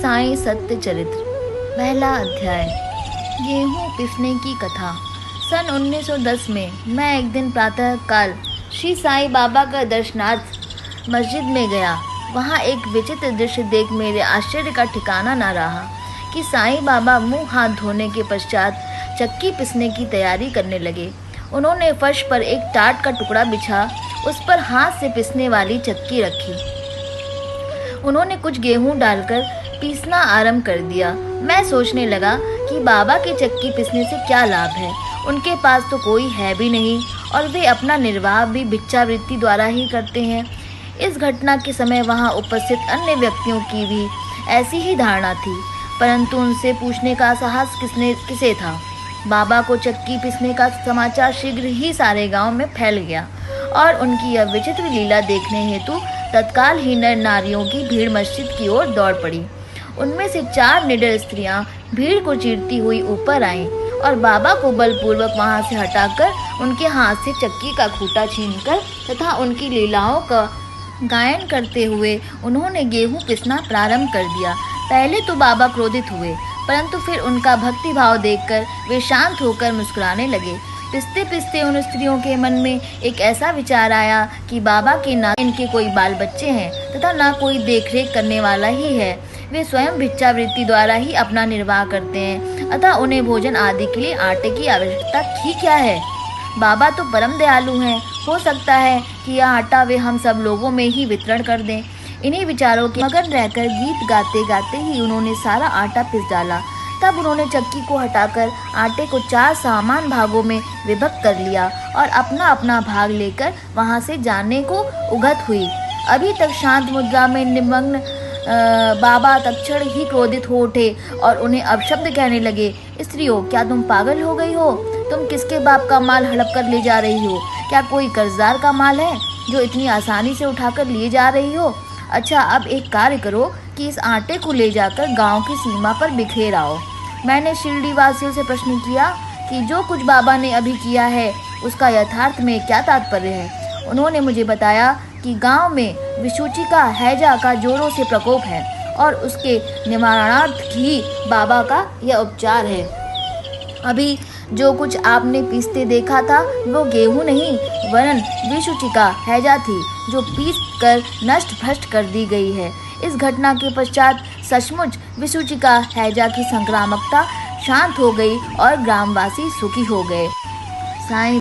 साईं सत्य चरित्र। पहला अध्याय। गेहूं पिसने की कथा। सन 1910 में मैं एक दिन प्रातः काल श्री साईं बाबा का दर्शनार्थ मस्जिद में गया। वहाँ एक विचित्र दृश्य देख मेरे आश्चर्य का ठिकाना न रहा कि साईं बाबा मुंह हाथ धोने के पश्चात चक्की पिसने की तैयारी करने लगे। उन्होंने फर्श पर एक टाट का टुकड़ा बिछा उस पर हाथ से पिसने वाली चक्की रखी। उन्होंने कुछ गेहूं डालकर पीसना आरंभ कर दिया। मैं सोचने लगा कि बाबा की चक्की पिसने से क्या लाभ है। उनके पास तो कोई है भी नहीं और वे अपना निर्वाह भी भिक्षावृत्ति द्वारा ही करते हैं। इस घटना के समय वहां उपस्थित अन्य व्यक्तियों की भी ऐसी ही धारणा थी, परंतु उनसे पूछने का साहस किसे था। बाबा को चक्की पिसने का समाचार शीघ्र ही सारे गांव में फैल गया और उनकी यह विचित्र लीला देखने हेतु तत्काल ही नर नारियों की भीड़ मस्जिद की ओर दौड़ पड़ी। उनमें से 4 निडर स्त्रियां भीड़ को चीरती हुई ऊपर आईं और बाबा को बलपूर्वक वहां से हटाकर उनके हाथ से चक्की का खूंटा छीनकर तथा उनकी लीलाओं का गायन करते हुए उन्होंने गेहूं पिसना प्रारंभ कर दिया। पहले तो बाबा क्रोधित हुए, परंतु फिर उनका भक्ति भाव देखकर वे शांत होकर मुस्कुराने लगे। पिसते पिसते उन स्त्रियों के मन में एक ऐसा विचार आया कि बाबा के ना इनके कोई बाल बच्चे हैं तथा ना कोई देखरेख करने वाला ही है। वे स्वयं भिक्षावृत्ति द्वारा ही अपना निर्वाह करते हैं, अतः उन्हें भोजन आदि के लिए आटे की आवश्यकता ही क्या है। बाबा तो परम दयालु हैं, हो सकता है कि यह आटा वे हम सब लोगों में ही वितरण कर दें। इन्हीं विचारों के मगन रहकर गीत गाते गाते ही उन्होंने सारा आटा पिस डाला। तब उन्होंने चक्की को हटाकर आटे को 4 समान भागों में विभक्त कर लिया और अपना अपना भाग लेकर वहां से जाने को उगत हुई। अभी तक शांत मुद्रा में निमग्न बाबा तत्क्षण ही क्रोधित हो उठे और उन्हें अपशब्द कहने लगे। स्त्रियों, क्या तुम पागल हो गई हो? तुम किसके बाप का माल हड़प कर ले जा रही हो? क्या कोई कर्जदार का माल है जो इतनी आसानी से उठाकर लिए जा रही हो? अच्छा, अब एक कार्य करो कि इस आटे को ले जाकर गांव की सीमा पर बिखेर आओ। मैंने शिरडी वासियों से प्रश्न किया कि जो कुछ बाबा ने अभी किया है उसका यथार्थ में क्या तात्पर्य है। उन्होंने मुझे बताया कि गांव में विसूचिका हैजा का जोरों से प्रकोप है और उसके निवारणार्थ ही बाबा का यह उपचार है। अभी जो कुछ आपने पीसते देखा था वो गेहूं नहीं वरन विसूचिका हैजा थी, जो पीस कर नष्ट भ्रष्ट कर दी गई है। इस घटना के पश्चात सचमुच विसूचिका हैजा की संक्रामकता शांत हो गई और ग्रामवासी सुखी हो गए। साईं